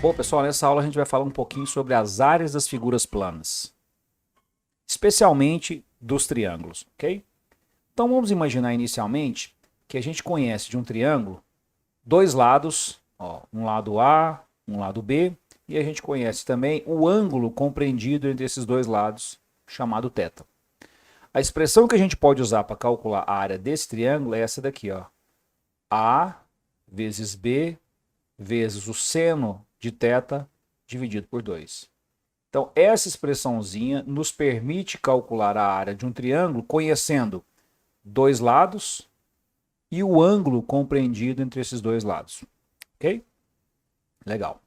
Bom, pessoal, nessa aula a gente vai falar um pouquinho sobre as áreas das figuras planas, especialmente dos triângulos, ok? Então vamos imaginar inicialmente que a gente conhece de um triângulo dois lados, ó, um lado A, um lado B, e a gente conhece também o ângulo compreendido entre esses dois lados, chamado θ. A expressão que a gente pode usar para calcular a área desse triângulo é essa daqui, ó. A vezes B vezes o seno de θ dividido por 2. Então, essa expressãozinha nos permite calcular a área de um triângulo conhecendo dois lados e o ângulo compreendido entre esses dois lados. Ok? Legal.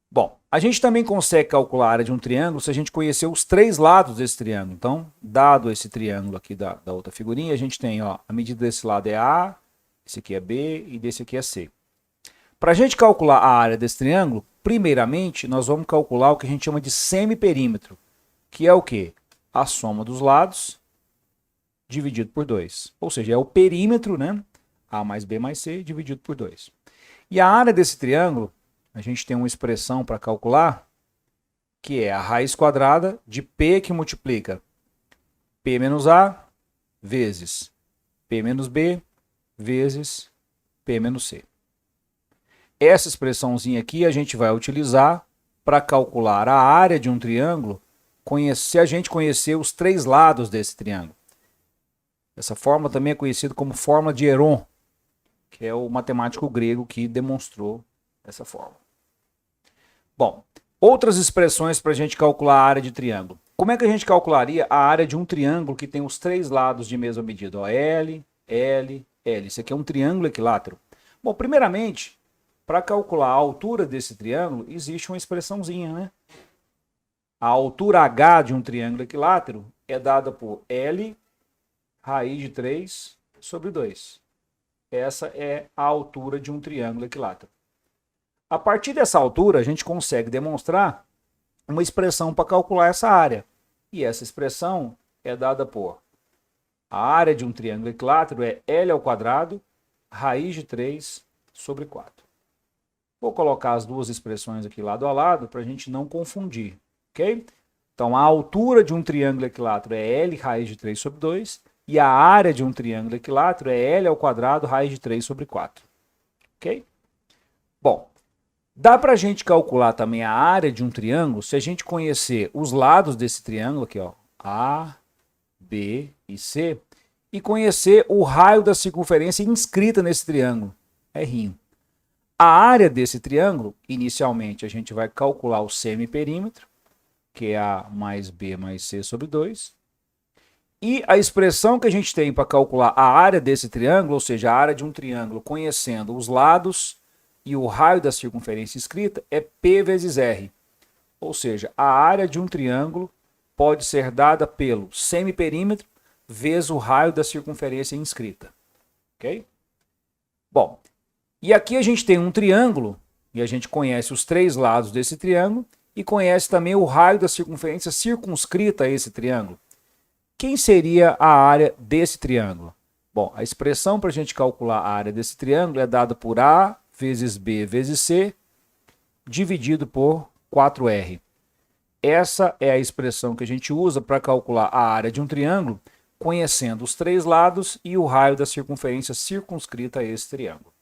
Bom, a gente também consegue calcular a área de um triângulo se a gente conhecer os três lados desse triângulo. Então, dado esse triângulo aqui da outra figurinha, a gente tem, ó, a medida desse lado é A, esse aqui é B e desse aqui é C. Para a gente calcular a área desse triângulo, primeiramente nós vamos calcular o que a gente chama de semiperímetro, que é o quê? A soma dos lados dividido por 2. Ou seja, é o perímetro, né? A mais B mais C dividido por 2. E a área desse triângulo, a gente tem uma expressão para calcular, que é a raiz quadrada de P que multiplica P menos A vezes P menos B vezes P menos C. Essa expressãozinha aqui a gente vai utilizar para calcular a área de um triângulo se a gente conhecer os três lados desse triângulo. Essa fórmula também é conhecida como fórmula de Heron, que é o matemático grego que demonstrou essa fórmula. Bom, outras expressões para a gente calcular a área de triângulo. Como é que a gente calcularia a área de um triângulo que tem os três lados de mesma medida? Ó, L, L, L. Isso aqui é um triângulo equilátero. Bom, primeiramente, para calcular a altura desse triângulo, existe uma expressãozinha, né? A altura H de um triângulo equilátero é dada por L raiz de 3 sobre 2. Essa é a altura de um triângulo equilátero. A partir dessa altura, a gente consegue demonstrar uma expressão para calcular essa área. E essa expressão é dada por a área de um triângulo equilátero é L ao quadrado raiz de 3 sobre 4. Vou colocar as duas expressões aqui lado a lado para a gente não confundir, ok? Então, a altura de um triângulo equilátero é L raiz de 3 sobre 2 e a área de um triângulo equilátero é L ao quadrado raiz de 3 sobre 4, ok? Bom, dá para a gente calcular também a área de um triângulo se a gente conhecer os lados desse triângulo aqui, ó, A, B e C, e conhecer o raio da circunferência inscrita nesse triângulo, R'. A área desse triângulo, inicialmente, a gente vai calcular o semiperímetro, que é A mais B mais C sobre 2. E a expressão que a gente tem para calcular a área desse triângulo, ou seja, a área de um triângulo conhecendo os lados e o raio da circunferência inscrita, é P vezes R. Ou seja, a área de um triângulo pode ser dada pelo semiperímetro vezes o raio da circunferência inscrita. Ok? Bom, e aqui a gente tem um triângulo, e a gente conhece os três lados desse triângulo, e conhece também o raio da circunferência circunscrita a esse triângulo. Quem seria a área desse triângulo? Bom, a expressão para a gente calcular a área desse triângulo é dada por A vezes B vezes C, dividido por 4R. Essa é a expressão que a gente usa para calcular a área de um triângulo, conhecendo os três lados e o raio da circunferência circunscrita a esse triângulo.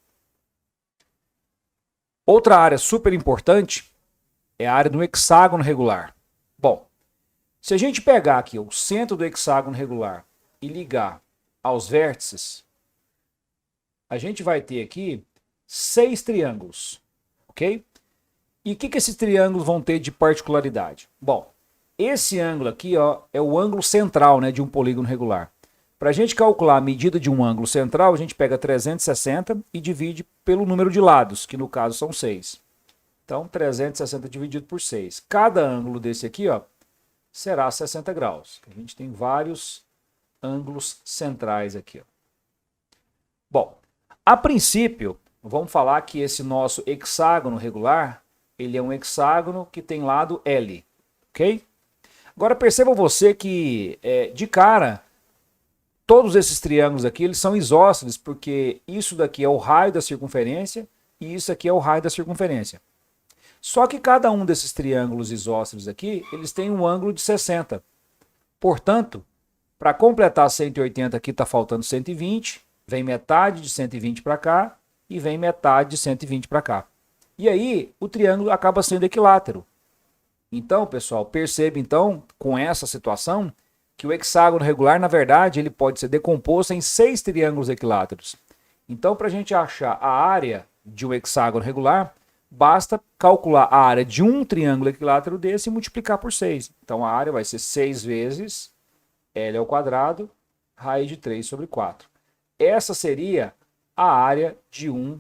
Outra área super importante é a área do hexágono regular. Bom, se a gente pegar aqui o centro do hexágono regular e ligar aos vértices, a gente vai ter aqui 6 triângulos, ok? E o que esses triângulos vão ter de particularidade? Bom, esse ângulo aqui, ó, é o ângulo central, né, de um polígono regular. Para a gente calcular a medida de um ângulo central, a gente pega 360 e divide pelo número de lados, que no caso são 6. Então, 360 dividido por 6. Cada ângulo desse aqui, ó, será 60 graus. A gente tem vários ângulos centrais aqui, ó. Bom, a princípio, vamos falar que esse nosso hexágono regular, ele é um hexágono que tem lado L, ok? Agora perceba você que, de cara, todos esses triângulos aqui, eles são isósceles, porque isso daqui é o raio da circunferência e isso aqui é o raio da circunferência. Só que cada um desses triângulos isósceles aqui, eles têm um ângulo de 60. Portanto, para completar 180 aqui está faltando 120, vem metade de 120 para cá e vem metade de 120 para cá. E aí o triângulo acaba sendo equilátero. Então, pessoal, perceba então com essa situação que o hexágono regular, na verdade, ele pode ser decomposto em 6 triângulos equiláteros. Então, para a gente achar a área de um hexágono regular, basta calcular a área de um triângulo equilátero desse e multiplicar por 6. Então, a área vai ser 6 vezes L ao quadrado, raiz de 3 sobre 4. Essa seria a área de um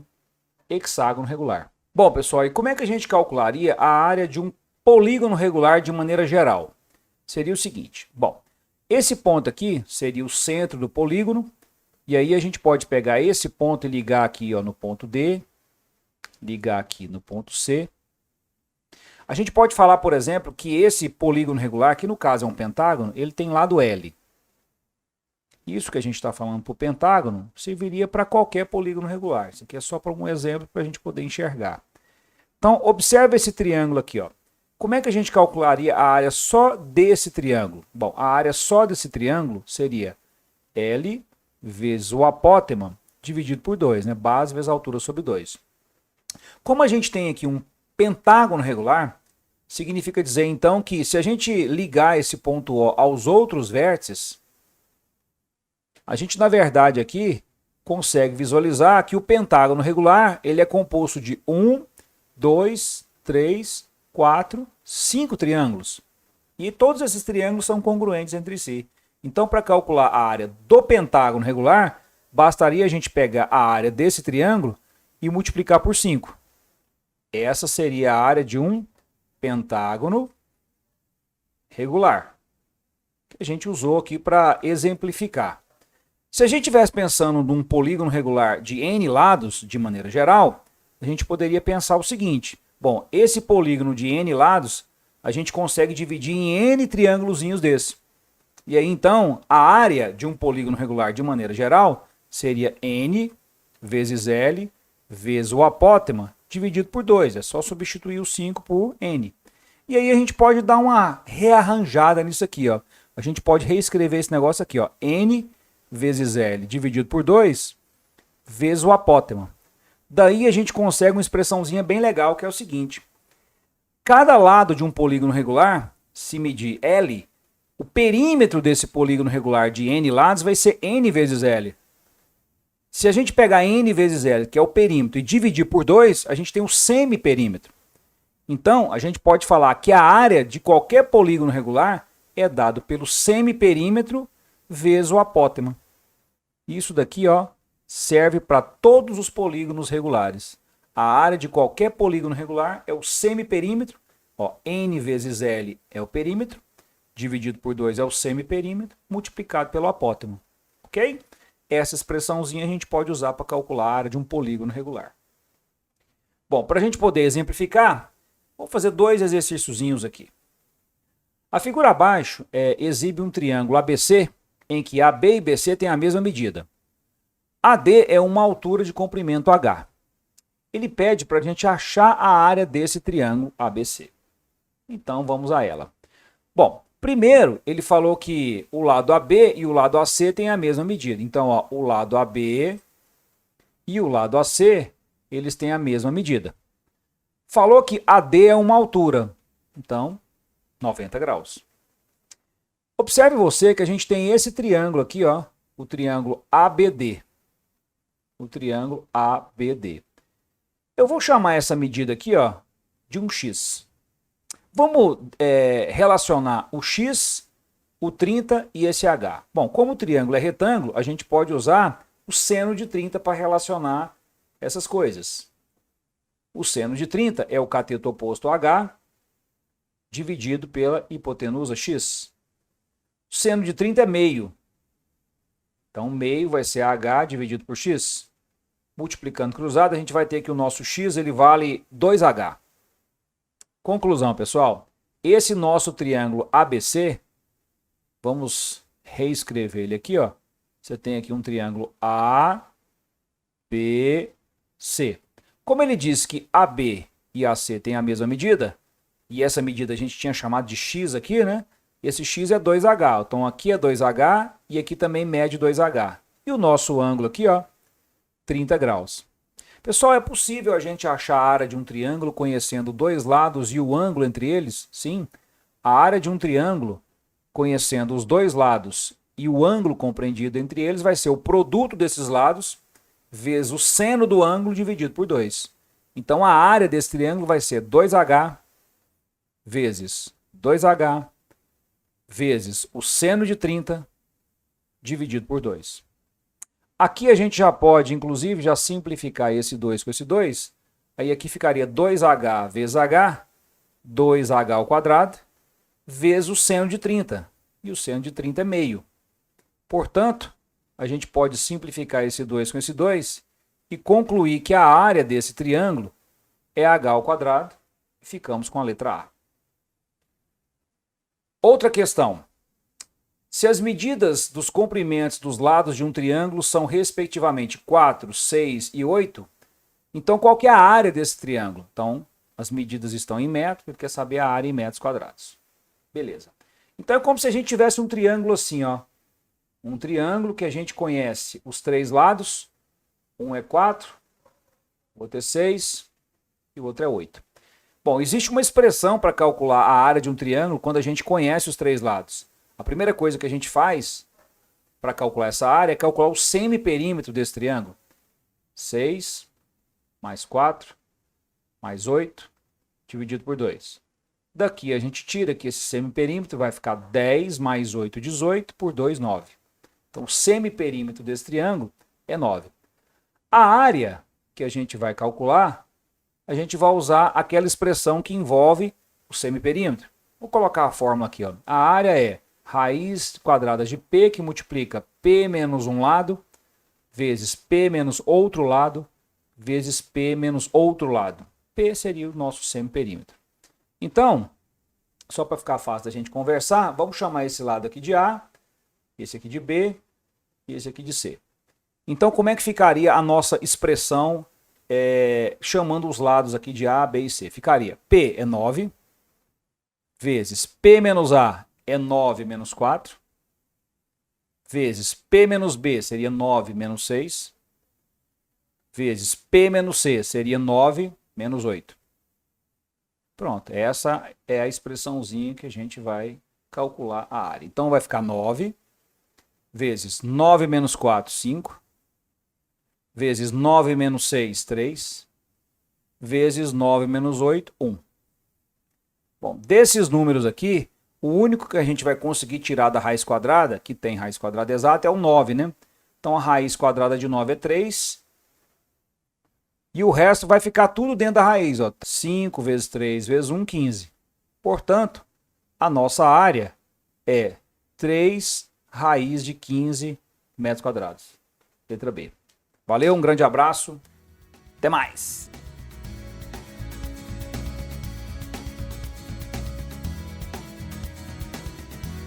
hexágono regular. Bom, pessoal, e como é que a gente calcularia a área de um polígono regular de maneira geral? Seria o seguinte, bom, esse ponto aqui seria o centro do polígono, e aí a gente pode pegar esse ponto e ligar aqui ó, no ponto D, ligar aqui no ponto C. A gente pode falar, por exemplo, que esse polígono regular, que no caso é um pentágono, ele tem lado L. Isso que a gente está falando para o pentágono serviria para qualquer polígono regular. Isso aqui é só para um exemplo para a gente poder enxergar. Então, observe esse triângulo aqui, ó. Como é que a gente calcularia a área só desse triângulo? Bom, a área só desse triângulo seria L vezes o apótema dividido por 2, né? Base vezes altura sobre 2. Como a gente tem aqui um pentágono regular, significa dizer então que se a gente ligar esse ponto O aos outros vértices, a gente na verdade aqui consegue visualizar que o pentágono regular ele é composto de 1, 2, 3, 4, 5 triângulos. E todos esses triângulos são congruentes entre si. Então, para calcular a área do pentágono regular, bastaria a gente pegar a área desse triângulo e multiplicar por 5. Essa seria a área de um pentágono regular, que a gente usou aqui para exemplificar. Se a gente estivesse pensando num polígono regular de N lados, de maneira geral, a gente poderia pensar o seguinte. Bom, esse polígono de N lados, a gente consegue dividir em N triângulozinhos desse. E aí, então, a área de um polígono regular, de maneira geral, seria N vezes L vezes o apótema dividido por 2. É só substituir o 5 por N. E aí a gente pode dar uma rearranjada nisso aqui, ó. A gente pode reescrever esse negócio aqui, ó. N vezes L dividido por 2 vezes o apótema. Daí a gente consegue uma expressãozinha bem legal, que é o seguinte. Cada lado de um polígono regular, se medir L, o perímetro desse polígono regular de N lados vai ser N vezes L. Se a gente pegar N vezes L, que é o perímetro, e dividir por 2, a gente tem um semiperímetro. Então, a gente pode falar que a área de qualquer polígono regular é dado pelo semiperímetro vezes o apótema. Isso daqui, ó, serve para todos os polígonos regulares. A área de qualquer polígono regular é o semiperímetro. Ó, N vezes L é o perímetro, dividido por 2 é o semiperímetro, multiplicado pelo apótema. Ok? Essa expressãozinha a gente pode usar para calcular a área de um polígono regular. Bom, para a gente poder exemplificar, vou fazer 2 exercíciozinhos aqui. A figura abaixo exibe um triângulo ABC, em que AB e BC têm a mesma medida. AD é uma altura de comprimento H. Ele pede para a gente achar a área desse triângulo ABC. Então, vamos a ela. Bom, primeiro, ele falou que o lado AB e o lado AC têm a mesma medida. Então, ó, o lado AB e o lado AC, eles têm a mesma medida. Falou que AD é uma altura. Então, 90 graus. Observe você que a gente tem esse triângulo aqui, ó, o triângulo ABD. O triângulo ABD. Eu vou chamar essa medida aqui, ó, de um X. Vamos relacionar o X, o 30 e esse H. Bom, como o triângulo é retângulo, a gente pode usar o seno de 30 para relacionar essas coisas. O seno de 30 é o cateto oposto a H, dividido pela hipotenusa X. O seno de 30 é meio. Então, meio vai ser H dividido por X. Multiplicando cruzado, a gente vai ter que o nosso X ele vale 2H. Conclusão, pessoal. Esse nosso triângulo ABC, vamos reescrever ele aqui, ó. Você tem aqui um triângulo ABC. Como ele diz que AB e AC têm a mesma medida, e essa medida a gente tinha chamado de x aqui, né? Esse x é 2h, então aqui é 2h e aqui também mede 2h. E o nosso ângulo aqui, ó, 30 graus. Pessoal, é possível a gente achar a área de um triângulo conhecendo dois lados e o ângulo entre eles? Sim. A área de um triângulo, conhecendo os dois lados e o ângulo compreendido entre eles, vai ser o produto desses lados vezes o seno do ângulo dividido por 2. Então, a área desse triângulo vai ser 2h vezes 2h vezes o seno de 30 dividido por 2. Aqui a gente já pode, inclusive, já simplificar esse 2 com esse 2. Aí aqui ficaria 2h vezes h, 2h ao quadrado, vezes o seno de 30. E o seno de 30 é meio. Portanto, a gente pode simplificar esse 2 com esse 2 e concluir que a área desse triângulo é h ao quadrado. Ficamos com a letra A. Outra questão. Se as medidas dos comprimentos dos lados de um triângulo são respectivamente 4, 6 e 8, então qual que é a área desse triângulo? Então, as medidas estão em metros, ele quer saber a área em metros quadrados. Beleza. Então é como se a gente tivesse um triângulo assim, ó. Um triângulo que a gente conhece os três lados. Um é 4, o outro é 6 e o outro é 8. Bom, existe uma expressão para calcular a área de um triângulo quando a gente conhece os três lados. A primeira coisa que a gente faz para calcular essa área é calcular o semiperímetro desse triângulo. 6 mais 4 mais 8 dividido por 2. Daqui a gente tira que esse semiperímetro vai ficar 10 mais 8, 18, por 2, 9. Então o semiperímetro desse triângulo é 9. A área que a gente vai calcular, a gente vai usar aquela expressão que envolve o semiperímetro. Vou colocar a fórmula aqui, ó. A área é raiz quadrada de P, que multiplica P menos um lado, vezes P menos outro lado, vezes P menos outro lado. P seria o nosso semiperímetro. Então, só para ficar fácil da gente conversar, vamos chamar esse lado aqui de A, esse aqui de B e esse aqui de C. Então, como é que ficaria a nossa expressão chamando os lados aqui de A, B e C? Ficaria P é 9, vezes P menos A é 9 menos 4, vezes P menos B seria 9 menos 6, vezes P menos C seria 9 menos 8. Pronto, essa é a expressãozinha que a gente vai calcular a área. Então vai ficar 9 vezes 9 menos 4, 5, vezes 9 menos 6, 3, vezes 9 menos 8, 1. Bom, desses números aqui, o único que a gente vai conseguir tirar da raiz quadrada, que tem raiz quadrada exata, é o 9, né? Então a raiz quadrada de 9 é 3. E o resto vai ficar tudo dentro da raiz, ó. 5 vezes 3 vezes 1, 15. Portanto, a nossa área é 3 raiz de 15 metros quadrados. Letra B. Valeu, um grande abraço. Até mais!